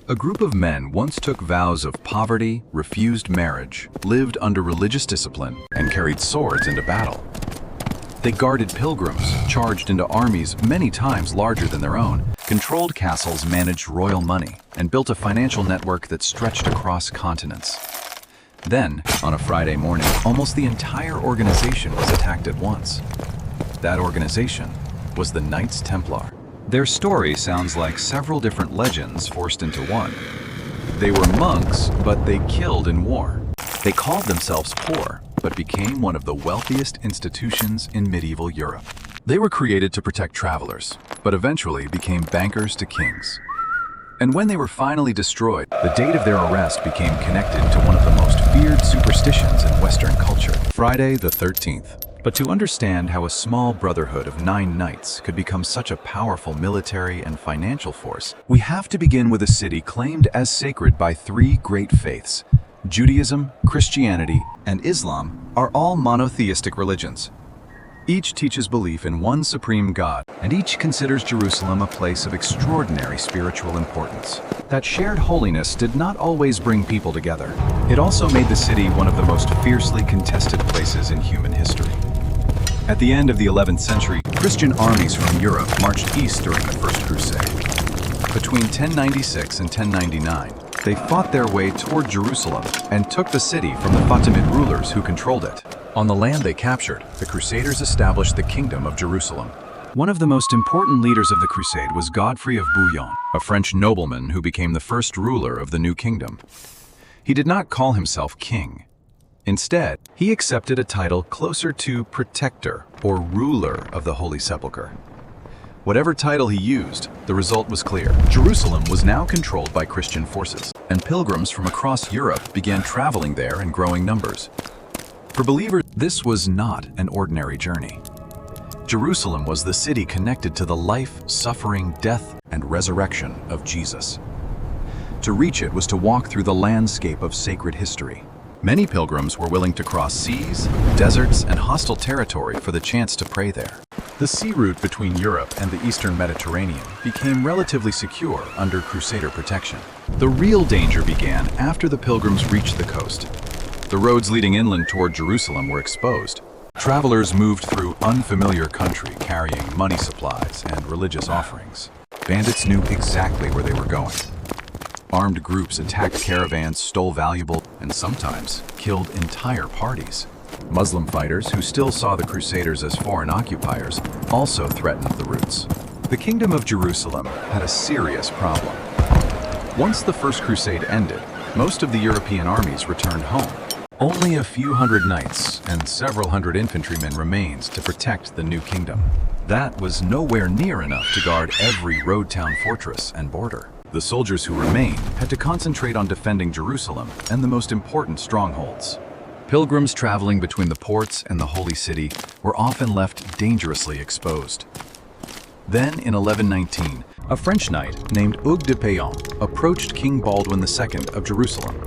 A group of men once took vows of poverty, refused marriage, lived under religious discipline, and carried swords into battle. They guarded pilgrims, charged into armies many times larger than their own, controlled castles, managed royal money, and built a financial network that stretched across continents. Then, on a Friday morning, almost the entire organization was attacked at once. That organization was the Knights Templar. Their story sounds like several different legends forced into one. They were monks, but they killed in war. They called themselves poor, but became one of the wealthiest institutions in medieval Europe. They were created to protect travelers, but eventually became bankers to kings. And when they were finally destroyed, the date of their arrest became connected to one of the most feared superstitions in Western culture, Friday the 13th. But to understand how a small brotherhood of 9 knights could become such a powerful military and financial force, we have to begin with a city claimed as sacred by 3 great faiths. Judaism, Christianity, and Islam are all monotheistic religions. Each teaches belief in one supreme God, and each considers Jerusalem a place of extraordinary spiritual importance. That shared holiness did not always bring people together. It also made the city one of the most fiercely contested places in human history. At the end of the 11th century, Christian armies from Europe marched east during the First Crusade. Between 1096 and 1099, they fought their way toward Jerusalem and took the city from the Fatimid rulers who controlled it. On the land they captured, the Crusaders established the Kingdom of Jerusalem. One of the most important leaders of the crusade was Godfrey of Bouillon, a French nobleman who became the first ruler of the new kingdom. He did not call himself king. Instead, he accepted a title closer to protector or ruler of the Holy Sepulchre. Whatever title he used, the result was clear. Jerusalem was now controlled by Christian forces, and pilgrims from across Europe began traveling there in growing numbers. For believers, this was not an ordinary journey. Jerusalem was the city connected to the life, suffering, death, and resurrection of Jesus. To reach it was to walk through the landscape of sacred history. Many pilgrims were willing to cross seas, deserts, and hostile territory for the chance to pray there. The sea route between Europe and the eastern Mediterranean became relatively secure under Crusader protection. The real danger began after the pilgrims reached the coast. The roads leading inland toward Jerusalem were exposed. Travelers moved through unfamiliar country carrying money supplies and religious offerings. Bandits knew exactly where they were going. Armed groups attacked caravans, stole valuables, and sometimes killed entire parties. Muslim fighters, who still saw the Crusaders as foreign occupiers, also threatened the routes. The Kingdom of Jerusalem had a serious problem. Once the First Crusade ended, most of the European armies returned home. Only a few hundred knights and several hundred infantrymen remained to protect the new kingdom. That was nowhere near enough to guard every road town fortress and border. The soldiers who remained had to concentrate on defending Jerusalem and the most important strongholds. Pilgrims traveling between the ports and the Holy City were often left dangerously exposed. Then, in 1119, a French knight named Hugues de Payan approached King Baldwin II of Jerusalem.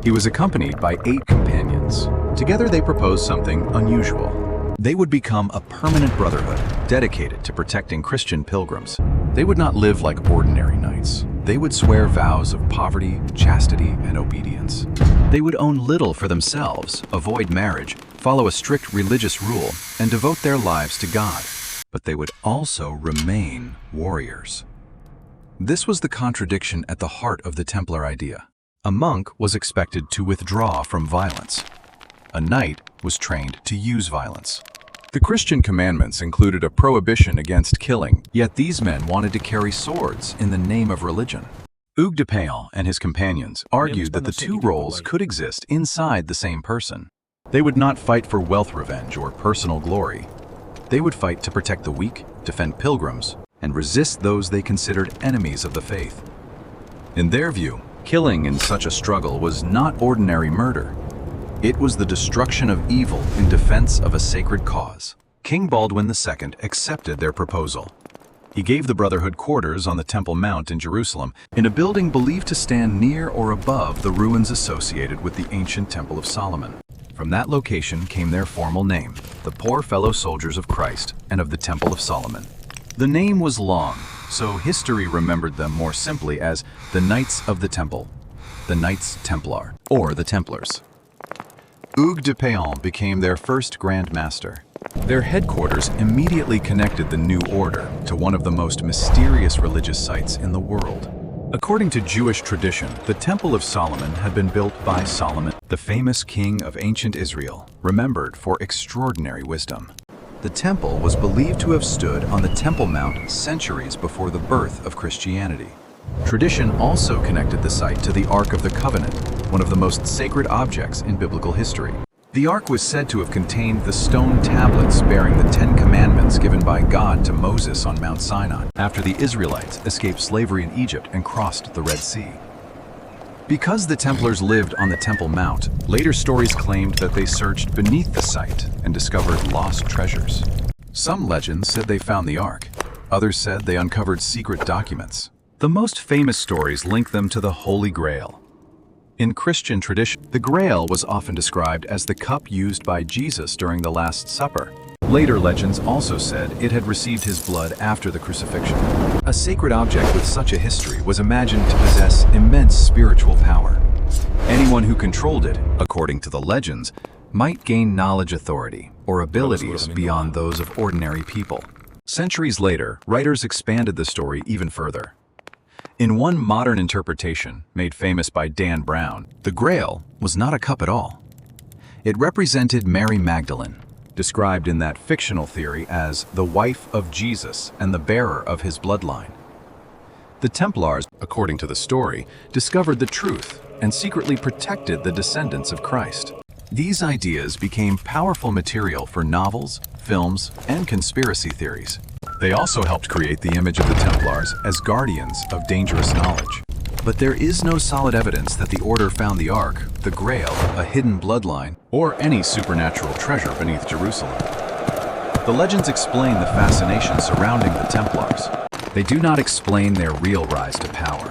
He was accompanied by 8 companions. Together they proposed something unusual. They would become a permanent brotherhood dedicated to protecting Christian pilgrims. They would not live like ordinary knights. They would swear vows of poverty, chastity, and obedience. They would own little for themselves, avoid marriage, follow a strict religious rule, and devote their lives to God. But they would also remain warriors. This was the contradiction at the heart of the Templar idea. A monk was expected to withdraw from violence. A knight was trained to use violence. The Christian commandments included a prohibition against killing, yet these men wanted to carry swords in the name of religion. Hugues de Payan and his companions argued that the 2 roles could exist inside the same person. They would not fight for wealth revenge or personal glory. They would fight to protect the weak, defend pilgrims, and resist those they considered enemies of the faith. In their view, killing in such a struggle was not ordinary murder. It was the destruction of evil in defense of a sacred cause. King Baldwin II accepted their proposal. He gave the Brotherhood quarters on the Temple Mount in Jerusalem, in a building believed to stand near or above the ruins associated with the ancient Temple of Solomon. From that location came their formal name, the Poor Fellow Soldiers of Christ and of the Temple of Solomon. The name was long, so history remembered them more simply as the Knights of the Temple, the Knights Templar, or the Templars. Hugues de Payan became their first Grand Master. Their headquarters immediately connected the new order to one of the most mysterious religious sites in the world. According to Jewish tradition, the Temple of Solomon had been built by Solomon, the famous king of ancient Israel, remembered for extraordinary wisdom. The temple was believed to have stood on the Temple Mount centuries before the birth of Christianity. Tradition also connected the site to the Ark of the Covenant, one of the most sacred objects in biblical history. The Ark was said to have contained the stone tablets bearing the 10 Commandments given by God to Moses on Mount Sinai after the Israelites escaped slavery in Egypt and crossed the Red Sea. Because the Templars lived on the Temple Mount, later stories claimed that they searched beneath the site and discovered lost treasures. Some legends said they found the Ark. Others said they uncovered secret documents. The most famous stories link them to the Holy Grail. In Christian tradition, the Grail was often described as the cup used by Jesus during the Last Supper. Later legends also said it had received his blood after the crucifixion. A sacred object with such a history was imagined to possess immense spiritual power. Anyone who controlled it, according to the legends, might gain knowledge, authority, or abilities beyond those of ordinary people. Centuries later, writers expanded the story even further. In one modern interpretation, made famous by Dan Brown, the Grail was not a cup at all. It represented Mary Magdalene, described in that fictional theory as the wife of Jesus and the bearer of his bloodline. The Templars, according to the story, discovered the truth and secretly protected the descendants of Christ. These ideas became powerful material for novels, films, and conspiracy theories. They also helped create the image of the Templars as guardians of dangerous knowledge. But there is no solid evidence that the Order found the Ark, the Grail, a hidden bloodline, or any supernatural treasure beneath Jerusalem. The legends explain the fascination surrounding the Templars. They do not explain their real rise to power.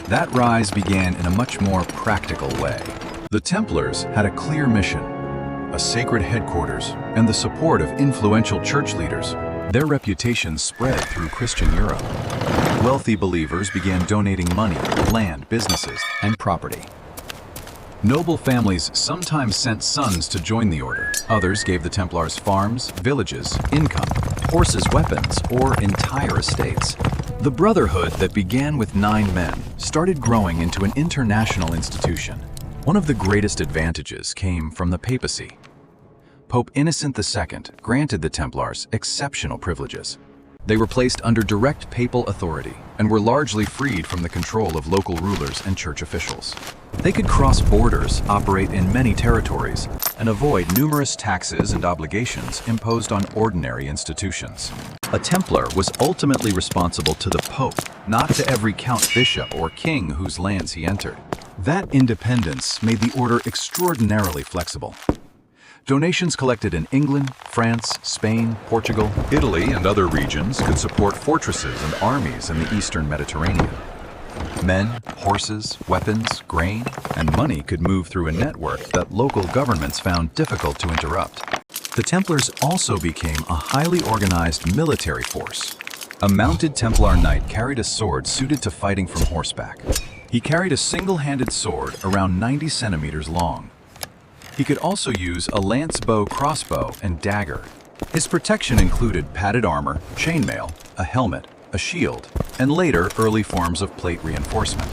That rise began in a much more practical way. The Templars had a clear mission, a sacred headquarters, and the support of influential church leaders. Their reputation spread through Christian Europe. Wealthy believers began donating money, land, businesses, and property. Noble families sometimes sent sons to join the order. Others gave the Templars farms, villages, income, horses, weapons, or entire estates. The brotherhood that began with 9 men started growing into an international institution. One of the greatest advantages came from the papacy. Pope Innocent II granted the Templars exceptional privileges. They were placed under direct papal authority and were largely freed from the control of local rulers and church officials. They could cross borders, operate in many territories, and avoid numerous taxes and obligations imposed on ordinary institutions. A Templar was ultimately responsible to the Pope, not to every count, bishop, or king whose lands he entered. That independence made the order extraordinarily flexible. Donations collected in England, France, Spain, Portugal, Italy, and other regions could support fortresses and armies in the eastern Mediterranean. Men, horses, weapons, grain, and money could move through a network that local governments found difficult to interrupt. The Templars also became a highly organized military force. A mounted Templar knight carried a sword suited to fighting from horseback. He carried a single-handed sword around 90 centimeters long. He could also use a lance bow, crossbow, and dagger. His protection included padded armor, chainmail, a helmet, a shield, and later early forms of plate reinforcement.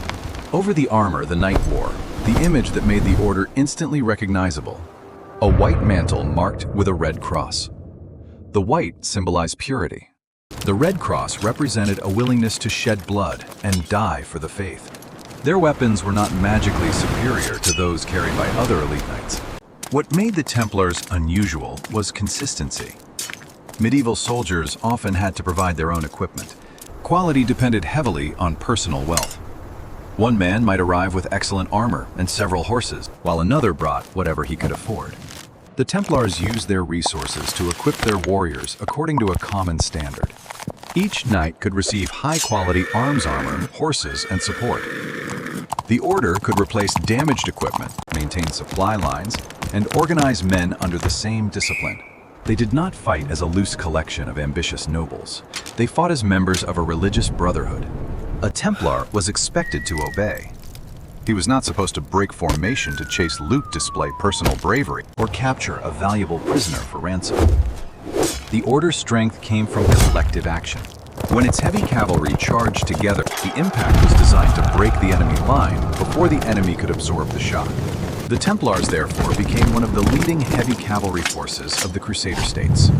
Over the armor the knight wore, the image that made the order instantly recognizable: a white mantle marked with a red cross. The white symbolized purity. The red cross represented a willingness to shed blood and die for the faith. Their weapons were not magically superior to those carried by other elite knights. What made the Templars unusual was consistency. Medieval soldiers often had to provide their own equipment. Quality depended heavily on personal wealth. One man might arrive with excellent armor and several horses, while another brought whatever he could afford. The Templars used their resources to equip their warriors according to a common standard. Each knight could receive high-quality arms armor, horses, and support. The order could replace damaged equipment, maintain supply lines, and organize men under the same discipline. They did not fight as a loose collection of ambitious nobles. They fought as members of a religious brotherhood. A Templar was expected to obey. He was not supposed to break formation to chase loot, display personal bravery, or capture a valuable prisoner for ransom. The order's strength came from collective action. When its heavy cavalry charged together, the impact was designed to break the enemy line before the enemy could absorb the shock. The Templars, therefore, became one of the leading heavy cavalry forces of the Crusader states.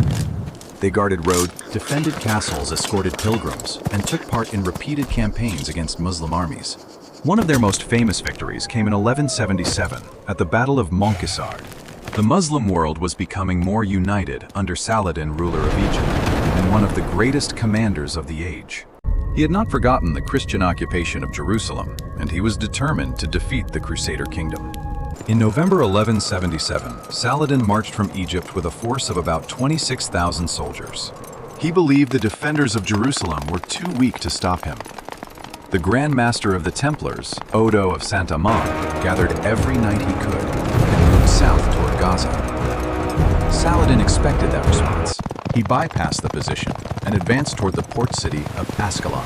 They guarded roads, defended castles, escorted pilgrims, and took part in repeated campaigns against Muslim armies. One of their most famous victories came in 1177 at the Battle of Montgisard. The Muslim world was becoming more united under Saladin, ruler of Egypt, and one of the greatest commanders of the age. He had not forgotten the Christian occupation of Jerusalem, and he was determined to defeat the Crusader kingdom. In November 1177, Saladin marched from Egypt with a force of about 26,000 soldiers. He believed the defenders of Jerusalem were too weak to stop him. The Grand Master of the Templars, Odo of Saint-Amand, gathered every knight he could and moved south toward Gaza. Saladin expected that response. He bypassed the position and advanced toward the port city of Ascalon.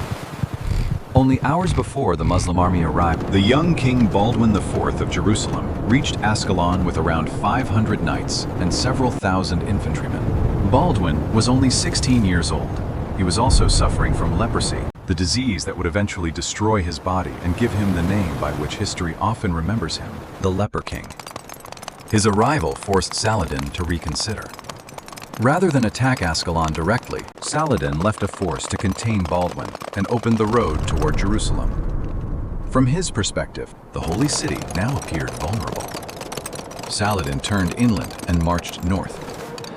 Only hours before the Muslim army arrived, the young King Baldwin IV of Jerusalem reached Ascalon with around 500 knights and several thousand infantrymen. Baldwin was only 16 years old. He was also suffering from leprosy, the disease that would eventually destroy his body and give him the name by which history often remembers him, the Leper King. His arrival forced Saladin to reconsider. Rather than attack Ascalon directly, Saladin left a force to contain Baldwin and opened the road toward Jerusalem. From his perspective, the holy city now appeared vulnerable. Saladin turned inland and marched north.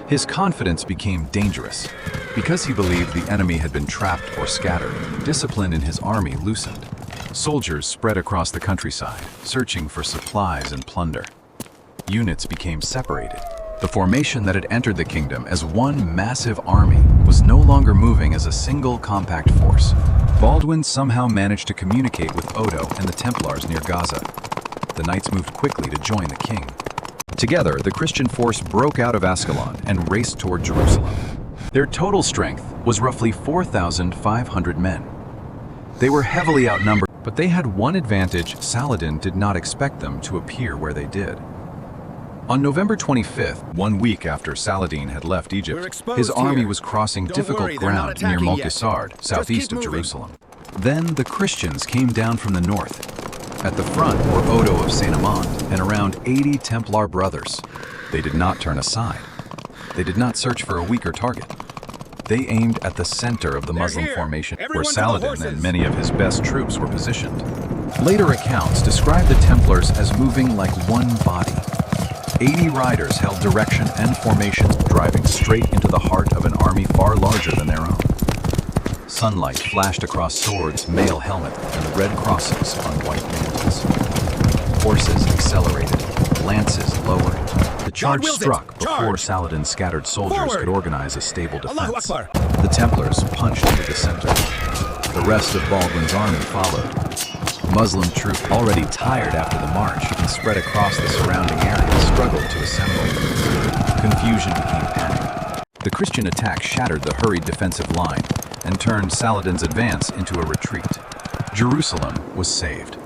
His confidence became dangerous. Because he believed the enemy had been trapped or scattered, discipline in his army loosened. Soldiers spread across the countryside, searching for supplies and plunder. Units became separated. The formation that had entered the kingdom as one massive army was no longer moving as a single compact force. Baldwin somehow managed to communicate with Odo and the Templars near Gaza. The knights moved quickly to join the king. Together, the Christian force broke out of Ascalon and raced toward Jerusalem. Their total strength was roughly 4,500 men. They were heavily outnumbered, but they had one advantage: Saladin did not expect them to appear where they did. On November 25th, 1 week after Saladin had left Egypt, his army was crossing difficult ground near Montgisard, southeast of Jerusalem. Then the Christians came down from the north. At the front were Odo of Saint-Amand and around 80 Templar brothers. They did not turn aside. They did not search for a weaker target. They aimed at the center of the Muslim formation, where Saladin and many of his best troops were positioned. Later accounts describe the Templars as moving like one body. 80 riders held direction and formation, driving straight into the heart of an army far larger than their own. Sunlight flashed across swords, mail helmet, and red crosses on white mantles. Horses accelerated, lances lowered. The charge struck before Saladin's scattered soldiers could organize a stable defense. The Templars punched into the center. The rest of Baldwin's army followed. Muslim troops, already tired after the march and spread across the surrounding area, struggled to assemble. Confusion became panic. The Christian attack shattered the hurried defensive line and turned Saladin's advance into a retreat. Jerusalem was saved.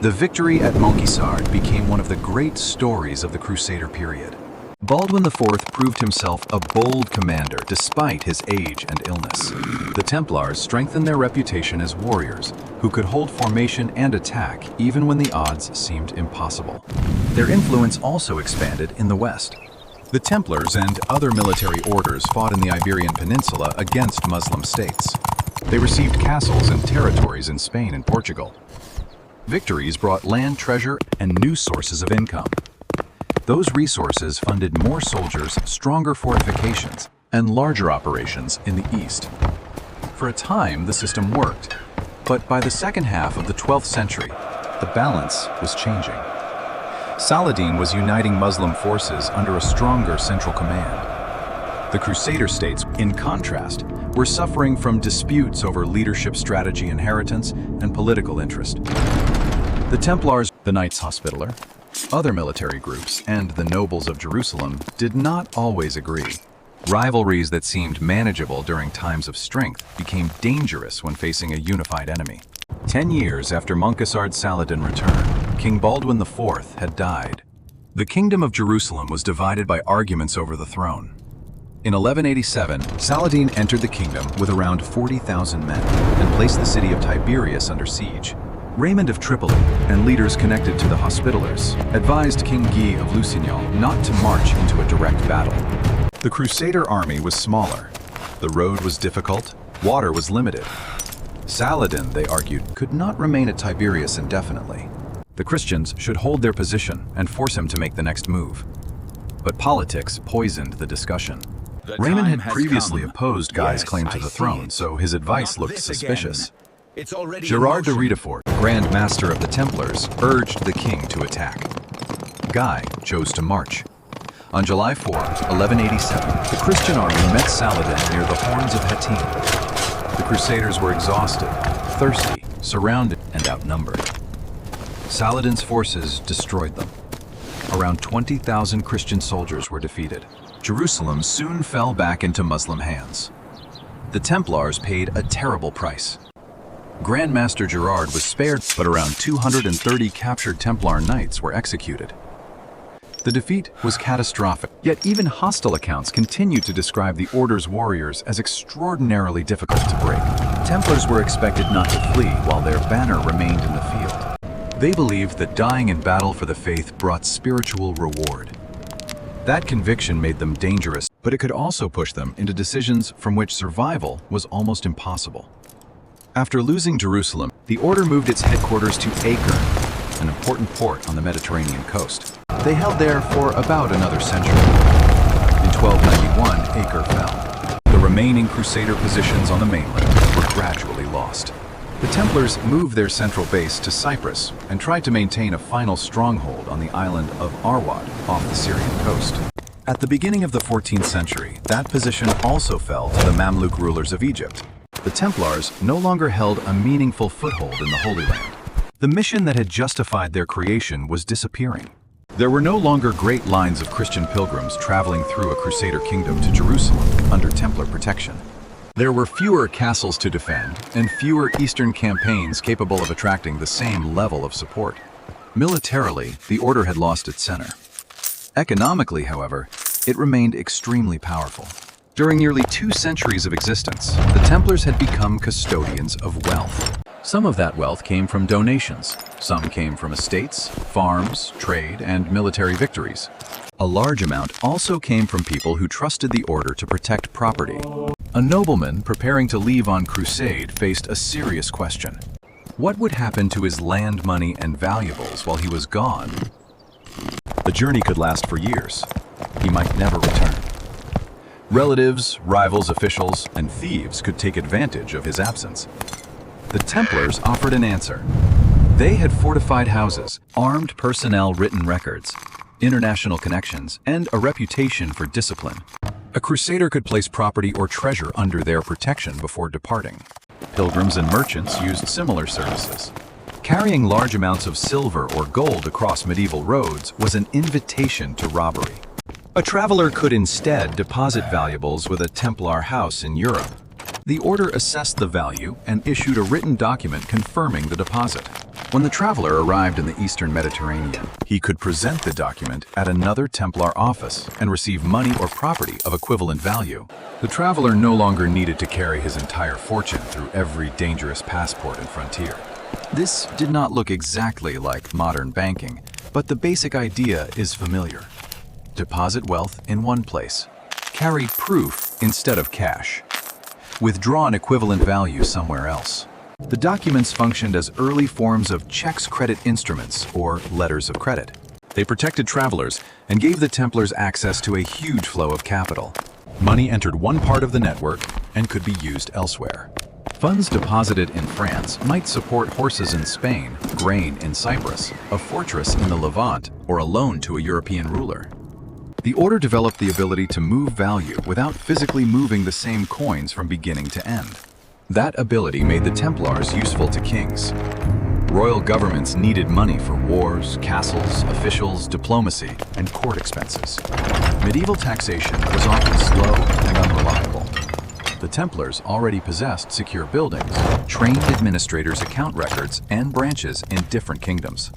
The victory at Montgisard became one of the great stories of the Crusader period. Baldwin IV proved himself a bold commander despite his age and illness. The Templars strengthened their reputation as warriors who could hold formation and attack even when the odds seemed impossible. Their influence also expanded in the West. The Templars and other military orders fought in the Iberian Peninsula against Muslim states. They received castles and territories in Spain and Portugal. Victories brought land treasure and new sources of income. Those resources funded more soldiers, stronger fortifications, and larger operations in the East. For a time, the system worked, but by the second half of the 12th century, the balance was changing. Saladin was uniting Muslim forces under a stronger central command. The Crusader states, in contrast, were suffering from disputes over leadership strategy, inheritance, and political interest. The Templars, the Knights Hospitaller, Other military groups and the nobles of Jerusalem did not always agree. Rivalries that seemed manageable during times of strength became dangerous when facing a unified enemy. 10 years after Montgisard Saladin returned, King Baldwin IV had died. The kingdom of Jerusalem was divided by arguments over the throne. In 1187, Saladin entered the kingdom with around 40,000 men and placed the city of Tiberias under siege. Raymond of Tripoli and leaders connected to the Hospitallers advised King Guy of Lusignan not to march into a direct battle. The Crusader army was smaller. The road was difficult, water was limited. Saladin, they argued, could not remain at Tiberias indefinitely. The Christians should hold their position and force him to make the next move. But politics poisoned the discussion. Raymond had previously opposed Guy's claim to the throne, so his advice looked suspicious. Gerard de Riedefort, Grand Master of the Templars, urged the king to attack. Guy chose to march. On July 4, 1187, the Christian army met Saladin near the horns of Hattin. The Crusaders were exhausted, thirsty, surrounded, and outnumbered. Saladin's forces destroyed them. Around 20,000 Christian soldiers were defeated. Jerusalem soon fell back into Muslim hands. The Templars paid a terrible price. Grand Master Gerard was spared, but around 230 captured Templar knights were executed. The defeat was catastrophic, yet even hostile accounts continue to describe the Order's warriors as extraordinarily difficult to break. Templars were expected not to flee while their banner remained in the field. They believed that dying in battle for the faith brought spiritual reward. That conviction made them dangerous, but it could also push them into decisions from which survival was almost impossible. After losing Jerusalem, the Order moved its headquarters to Acre, an important port on the Mediterranean coast. They held there for about another century. In 1291, Acre fell. The remaining Crusader positions on the mainland were gradually lost. The Templars moved their central base to Cyprus and tried to maintain a final stronghold on the island of Arwad off the Syrian coast. At the beginning of the 14th century, that position also fell to the Mamluk rulers of Egypt. The Templars no longer held a meaningful foothold in the Holy Land. The mission that had justified their creation was disappearing. There were no longer great lines of Christian pilgrims traveling through a Crusader kingdom to Jerusalem under Templar protection. There were fewer castles to defend and fewer Eastern campaigns capable of attracting the same level of support. Militarily, the Order had lost its center. Economically, however, it remained extremely powerful. During nearly 2 centuries of existence, the Templars had become custodians of wealth. Some of that wealth came from donations. Some came from estates, farms, trade, and military victories. A large amount also came from people who trusted the Order to protect property. A nobleman preparing to leave on crusade faced a serious question. What would happen to his land, money, and valuables while he was gone? The journey could last for years. He might never return. Relatives, rivals, officials, and thieves could take advantage of his absence. The Templars offered an answer. They had fortified houses, armed personnel, written records, international connections, and a reputation for discipline. A Crusader could place property or treasure under their protection before departing. Pilgrims and merchants used similar services. Carrying large amounts of silver or gold across medieval roads was an invitation to robbery. A traveler could instead deposit valuables with a Templar house in Europe. The Order assessed the value and issued a written document confirming the deposit. When the traveler arrived in the Eastern Mediterranean, he could present the document at another Templar office and receive money or property of equivalent value. The traveler no longer needed to carry his entire fortune through every dangerous passport and frontier. This did not look exactly like modern banking, but the basic idea is familiar. Deposit wealth in one place. Carry proof instead of cash. Withdraw an equivalent value somewhere else. The documents functioned as early forms of checks credit instruments or letters of credit. They protected travelers and gave the Templars access to a huge flow of capital. Money entered one part of the network and could be used elsewhere. Funds deposited in France might support horses in Spain, grain in Cyprus, a fortress in the Levant, or a loan to a European ruler. The Order developed the ability to move value without physically moving the same coins from beginning to end. That ability made the Templars useful to kings. Royal governments needed money for wars, castles, officials, diplomacy, and court expenses. Medieval taxation was often slow and unreliable. The Templars already possessed secure buildings, trained administrators' account records, and branches in different kingdoms.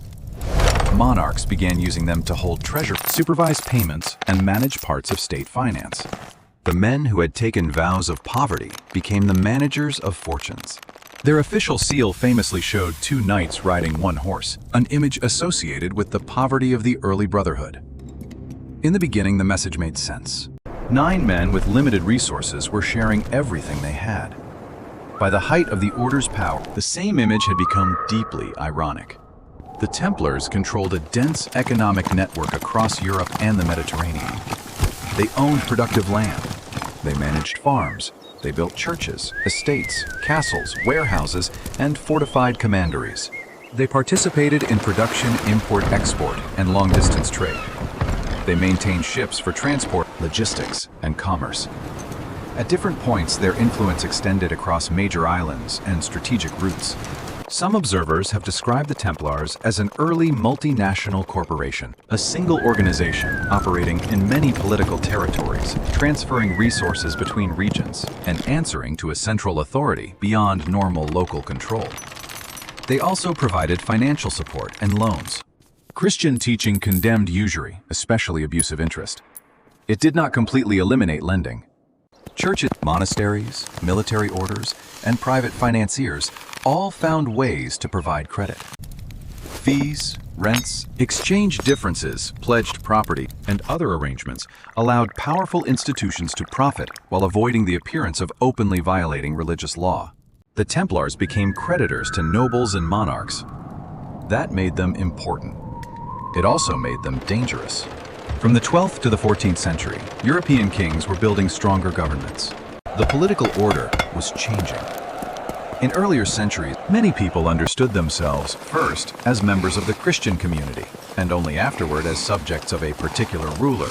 Monarchs began using them to hold treasure, supervise payments, and manage parts of state finance. The men who had taken vows of poverty became the managers of fortunes. Their official seal famously showed two knights riding one horse, an image associated with the poverty of the early brotherhood. In the beginning, the message made sense. 9 men with limited resources were sharing everything they had. By the height of the order's power, the same image had become deeply ironic. The Templars controlled a dense economic network across Europe and the Mediterranean. They owned productive land. They managed farms. They built churches, estates, castles, warehouses, and fortified commanderies. They participated in production, import-export, and long-distance trade. They maintained ships for transport, logistics, and commerce. At different points, their influence extended across major islands and strategic routes. Some observers have described the Templars as an early multinational corporation, a single organization operating in many political territories, transferring resources between regions, and answering to a central authority beyond normal local control. They also provided financial support and loans. Christian teaching condemned usury, especially abusive interest. It did not completely eliminate lending. Churches, monasteries, military orders, and private financiers all found ways to provide credit. Fees, rents, exchange differences, pledged property, and other arrangements allowed powerful institutions to profit while avoiding the appearance of openly violating religious law. The Templars became creditors to nobles and monarchs. That made them important. It also made them dangerous. From the 12th to the 14th century, European kings were building stronger governments. The political order was changing. In earlier centuries, many people understood themselves first as members of the Christian community, and only afterward as subjects of a particular ruler.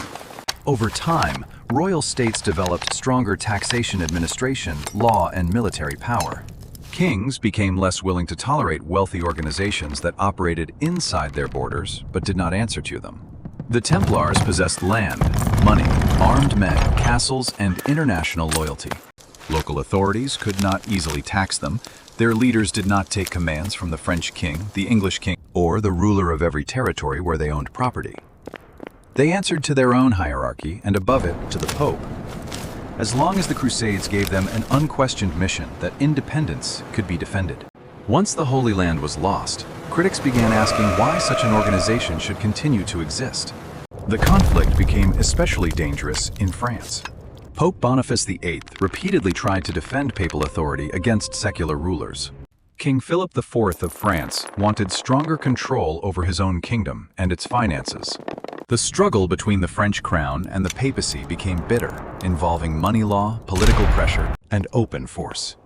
Over time, royal states developed stronger taxation administration, law, and military power. Kings became less willing to tolerate wealthy organizations that operated inside their borders but did not answer to them. The Templars possessed land, money, armed men, castles, and international loyalty. Local authorities could not easily tax them. Their leaders did not take commands from the French king, the English king, or the ruler of every territory where they owned property. They answered to their own hierarchy, and above it, to the Pope. As long as the Crusades gave them an unquestioned mission that independence could be defended. Once the Holy Land was lost, critics began asking why such an organization should continue to exist. The conflict became especially dangerous in France. Pope Boniface VIII repeatedly tried to defend papal authority against secular rulers. King Philip IV of France wanted stronger control over his own kingdom and its finances. The struggle between the French crown and the papacy became bitter, involving money law, political pressure, and open force.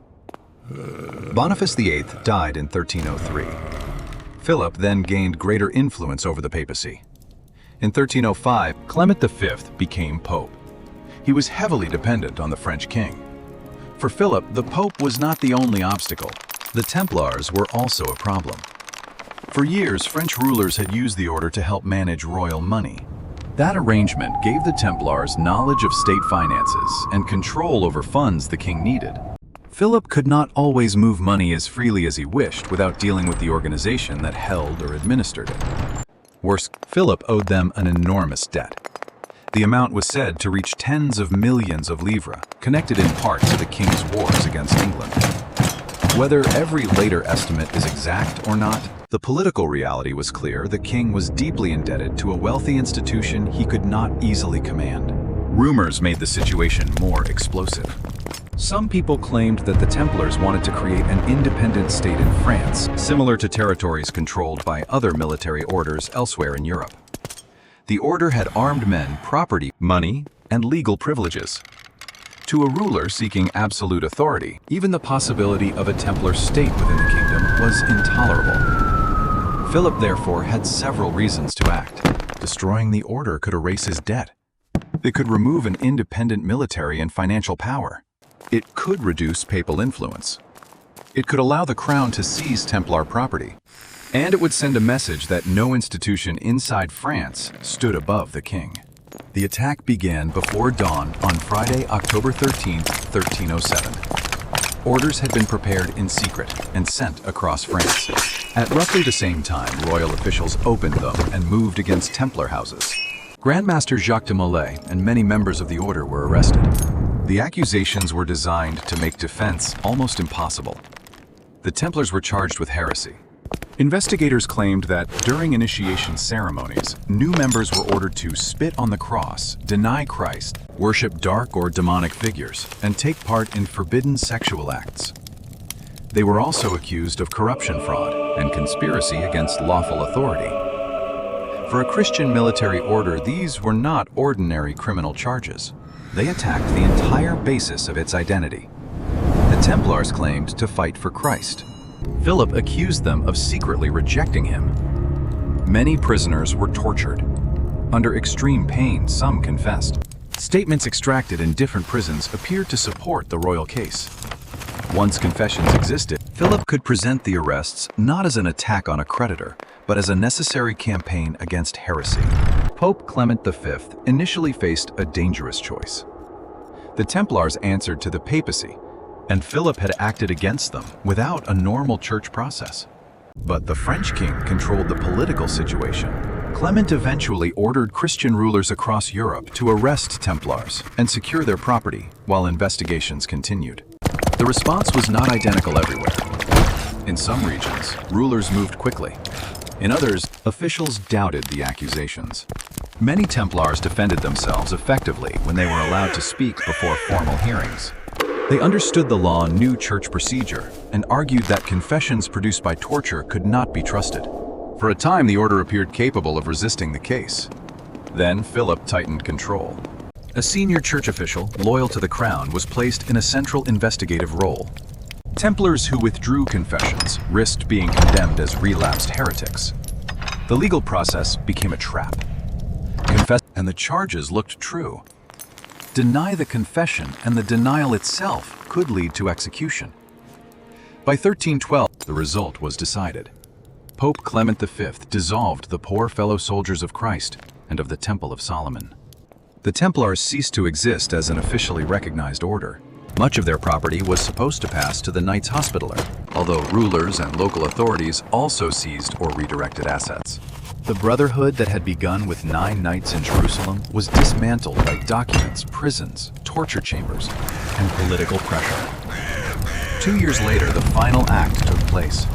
Boniface VIII died in 1303. Philip then gained greater influence over the papacy. In 1305, Clement V became pope. He was heavily dependent on the French king. For Philip, the Pope was not the only obstacle. The Templars were also a problem. For years, French rulers had used the order to help manage royal money. That arrangement gave the Templars knowledge of state finances and control over funds the king needed. Philip could not always move money as freely as he wished without dealing with the organization that held or administered it. Worse, Philip owed them an enormous debt. The amount was said to reach tens of millions of livres, connected in part to the king's wars against England. Whether every later estimate is exact or not, the political reality was clear. The king was deeply indebted to a wealthy institution he could not easily command. Rumors made the situation more explosive. Some people claimed that the Templars wanted to create an independent state in France, similar to territories controlled by other military orders elsewhere in Europe. The order had armed men, property, money, and legal privileges. To a ruler seeking absolute authority, even the possibility of a Templar state within the kingdom was intolerable. Philip therefore had several reasons to act. Destroying the order could erase his debt. It could remove an independent military and financial power. It could reduce papal influence. It could allow the crown to seize Templar property, and it would send a message that no institution inside France stood above the king. The attack began before dawn on Friday, October 13, 1307. Orders had been prepared in secret and sent across France. At roughly the same time, royal officials opened them and moved against Templar houses. Grand Master Jacques de Molay and many members of the order were arrested. The accusations were designed to make defense almost impossible. The Templars were charged with heresy. Investigators claimed that during initiation ceremonies, new members were ordered to spit on the cross, deny Christ, worship dark or demonic figures, and take part in forbidden sexual acts. They were also accused of corruption fraud and conspiracy against lawful authority. For a Christian military order, these were not ordinary criminal charges. They attacked the entire basis of its identity. The Templars claimed to fight for Christ. Philip accused them of secretly rejecting him. Many prisoners were tortured. Under extreme pain, some confessed. Statements extracted in different prisons appeared to support the royal case. Once confessions existed, Philip could present the arrests not as an attack on a creditor, but as a necessary campaign against heresy. Pope Clement V initially faced a dangerous choice. The Templars answered to the papacy, and Philip had acted against them without a normal church process. But the French king controlled the political situation. Clement eventually ordered Christian rulers across Europe to arrest Templars and secure their property while investigations continued. The response was not identical everywhere. In some regions, rulers moved quickly. In others, officials doubted the accusations. Many Templars defended themselves effectively when they were allowed to speak before formal hearings. They understood the law, knew church procedure, and argued that confessions produced by torture could not be trusted. For a time, the order appeared capable of resisting the case. Then Philip tightened control. A senior church official, loyal to the crown, was placed in a central investigative role. Templars who withdrew confessions risked being condemned as relapsed heretics. The legal process became a trap. Confess, and the charges looked true. Deny the confession, and the denial itself could lead to execution. By 1312, the result was decided. Pope Clement V dissolved the poor fellow soldiers of Christ and of the Temple of Solomon. The Templars ceased to exist as an officially recognized order. Much of their property was supposed to pass to the Knights Hospitaller, although rulers and local authorities also seized or redirected assets. The brotherhood that had begun with 9 knights in Jerusalem was dismantled by documents, prisons, torture chambers, and political pressure. 2 years later, the final act took place.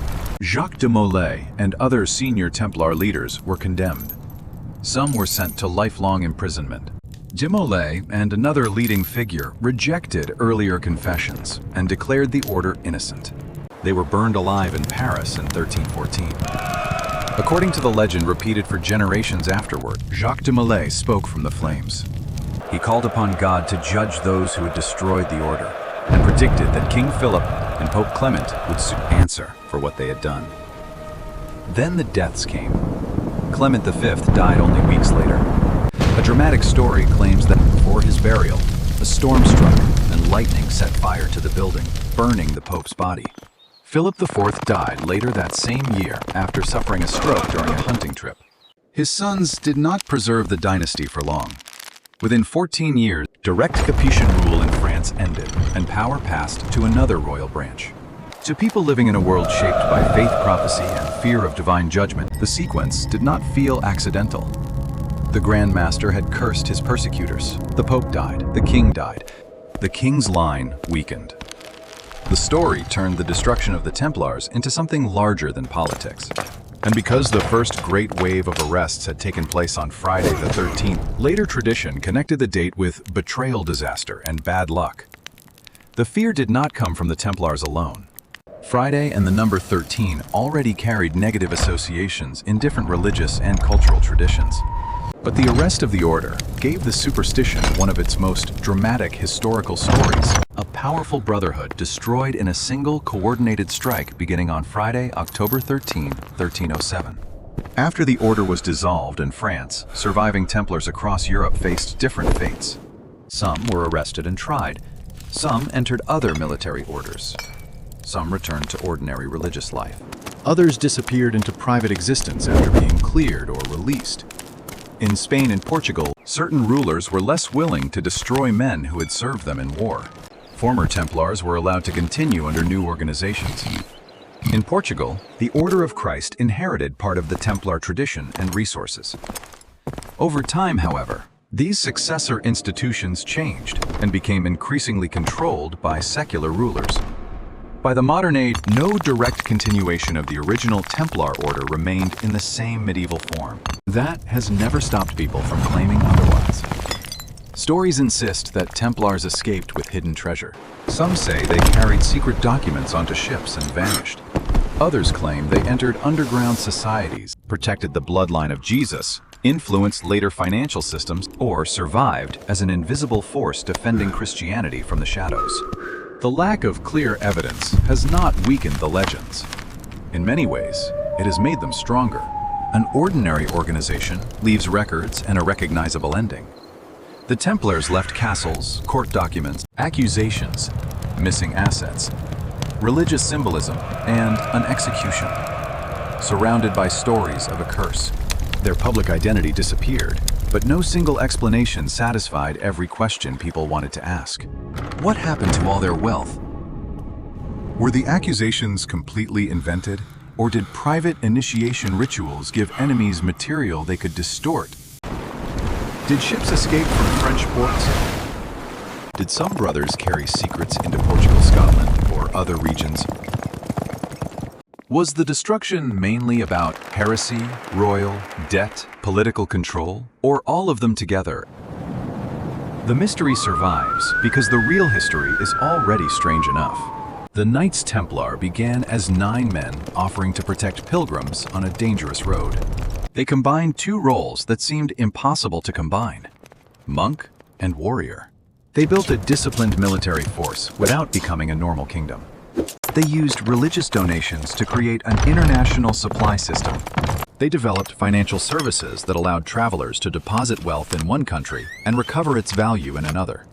Jacques de Molay and other senior Templar leaders were condemned. Some were sent to lifelong imprisonment. De Molay and another leading figure rejected earlier confessions and declared the order innocent. They were burned alive in Paris in 1314. According to the legend repeated for generations afterward, Jacques de Molay spoke from the flames. He called upon God to judge those who had destroyed the order, and predicted that King Philip and Pope Clement would soon answer for what they had done. Then the deaths came. Clement V died only weeks later. A dramatic story claims that before his burial, a storm struck and lightning set fire to the building, burning the Pope's body. Philip IV died later that same year after suffering a stroke during a hunting trip. His sons did not preserve the dynasty for long. Within 14 years, direct Capetian rule in France ended, and power passed to another royal branch. To people living in a world shaped by faith, prophecy, and fear of divine judgment, the sequence did not feel accidental. The Grand Master had cursed his persecutors. The Pope died. The King died. The King's line weakened. The story turned the destruction of the Templars into something larger than politics. And because the first great wave of arrests had taken place on Friday the 13th, later tradition connected the date with betrayal, disaster, and bad luck. The fear did not come from the Templars alone. Friday and the number 13 already carried negative associations in different religious and cultural traditions. But the arrest of the order gave the superstition one of its most dramatic historical stories. A powerful brotherhood destroyed in a single coordinated strike beginning on Friday, October 13, 1307. After the order was dissolved in France, surviving Templars across Europe faced different fates. Some were arrested and tried. Some entered other military orders. Some returned to ordinary religious life. Others disappeared into private existence after being cleared or released. In Spain and Portugal, certain rulers were less willing to destroy men who had served them in war. Former Templars were allowed to continue under new organizations. In Portugal, the Order of Christ inherited part of the Templar tradition and resources. Over time, however, these successor institutions changed and became increasingly controlled by secular rulers. By the modern age, no direct continuation of the original Templar order remained in the same medieval form. That has never stopped people from claiming otherwise. Stories insist that Templars escaped with hidden treasure. Some say they carried secret documents onto ships and vanished. Others claim they entered underground societies, protected the bloodline of Jesus, influenced later financial systems, or survived as an invisible force defending Christianity from the shadows. The lack of clear evidence has not weakened the legends. In many ways, it has made them stronger. An ordinary organization leaves records and a recognizable ending. The Templars left castles, court documents, accusations, missing assets, religious symbolism, and an execution, surrounded by stories of a curse. Their public identity disappeared, but no single explanation satisfied every question people wanted to ask. What happened to all their wealth? Were the accusations completely invented, or did private initiation rituals give enemies material they could distort? Did ships escape from French ports? Did some brothers carry secrets into Portugal, Scotland, or other regions? Was the destruction mainly about heresy, royal, debt, political control, or all of them together? The mystery survives because the real history is already strange enough. The Knights Templar began as 9 men offering to protect pilgrims on a dangerous road. They combined 2 roles that seemed impossible to combine: monk and warrior. They built a disciplined military force without becoming a normal kingdom. They used religious donations to create an international supply system. They developed financial services that allowed travelers to deposit wealth in one country and recover its value in another.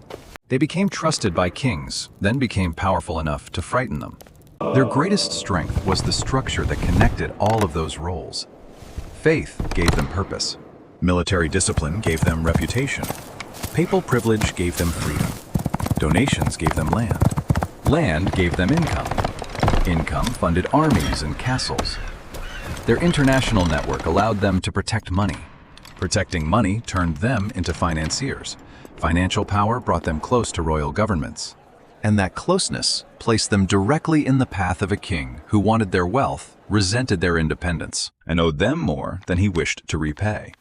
They became trusted by kings, then became powerful enough to frighten them. Their greatest strength was the structure that connected all of those roles. Faith gave them purpose. Military discipline gave them reputation. Papal privilege gave them freedom. Donations gave them land. Land gave them income. Income funded armies and castles. Their international network allowed them to protect money. Protecting money turned them into financiers. Financial power brought them close to royal governments. And that closeness placed them directly in the path of a king who wanted their wealth, resented their independence, and owed them more than he wished to repay.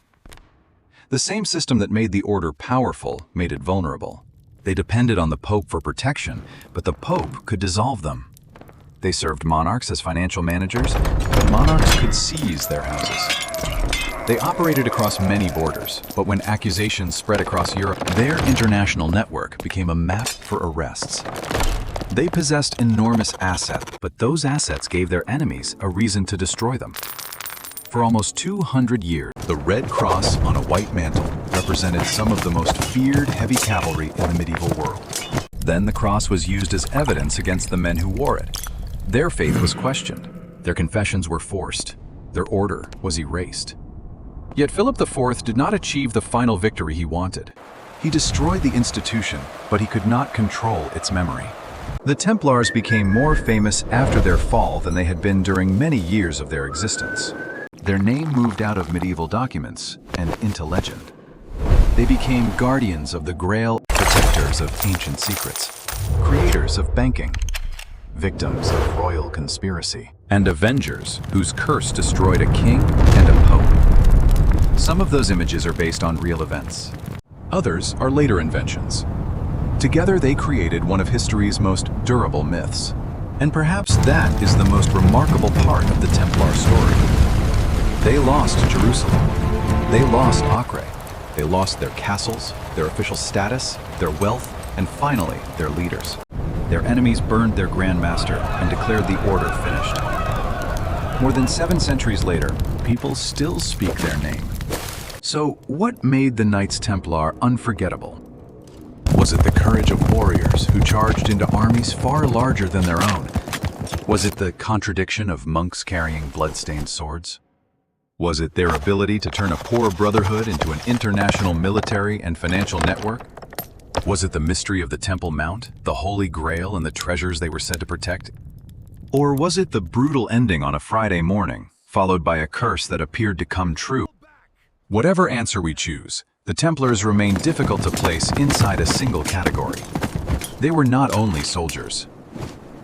The same system that made the order powerful made it vulnerable. They depended on the Pope for protection, but the Pope could dissolve them. They served monarchs as financial managers, but monarchs could seize their houses. They operated across many borders, but when accusations spread across Europe, their international network became a map for arrests. They possessed enormous assets, but those assets gave their enemies a reason to destroy them. For almost 200 years, the red cross on a white mantle represented some of the most feared heavy cavalry in the medieval world. Then the cross was used as evidence against the men who wore it. Their faith was questioned. Their confessions were forced. Their order was erased. Yet Philip IV did not achieve the final victory he wanted. He destroyed the institution, but he could not control its memory. The Templars became more famous after their fall than they had been during many years of their existence. Their name moved out of medieval documents and into legend. They became guardians of the Grail, protectors of ancient secrets, creators of banking, victims of royal conspiracy, and avengers whose curse destroyed a king and a pope. Some of those images are based on real events. Others are later inventions. Together they created one of history's most durable myths. And perhaps that is the most remarkable part of the Templar story. They lost Jerusalem. They lost Acre. They lost their castles, their official status, their wealth, and finally, their leaders. Their enemies burned their Grand Master and declared the order finished. More than 7 centuries later, people still speak their name. So, what made the Knights Templar unforgettable? Was it the courage of warriors who charged into armies far larger than their own? Was it the contradiction of monks carrying blood-stained swords? Was it their ability to turn a poor brotherhood into an international military and financial network? Was it the mystery of the Temple Mount, the Holy Grail, and the treasures they were said to protect? Or was it the brutal ending on a Friday morning, followed by a curse that appeared to come true? Whatever answer we choose, the Templars remain difficult to place inside a single category. They were not only soldiers.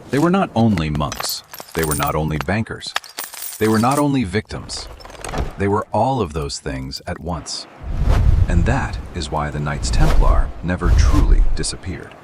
They were not only monks. They were not only bankers. They were not only victims. They were all of those things at once. And that is why the Knights Templar never truly disappeared.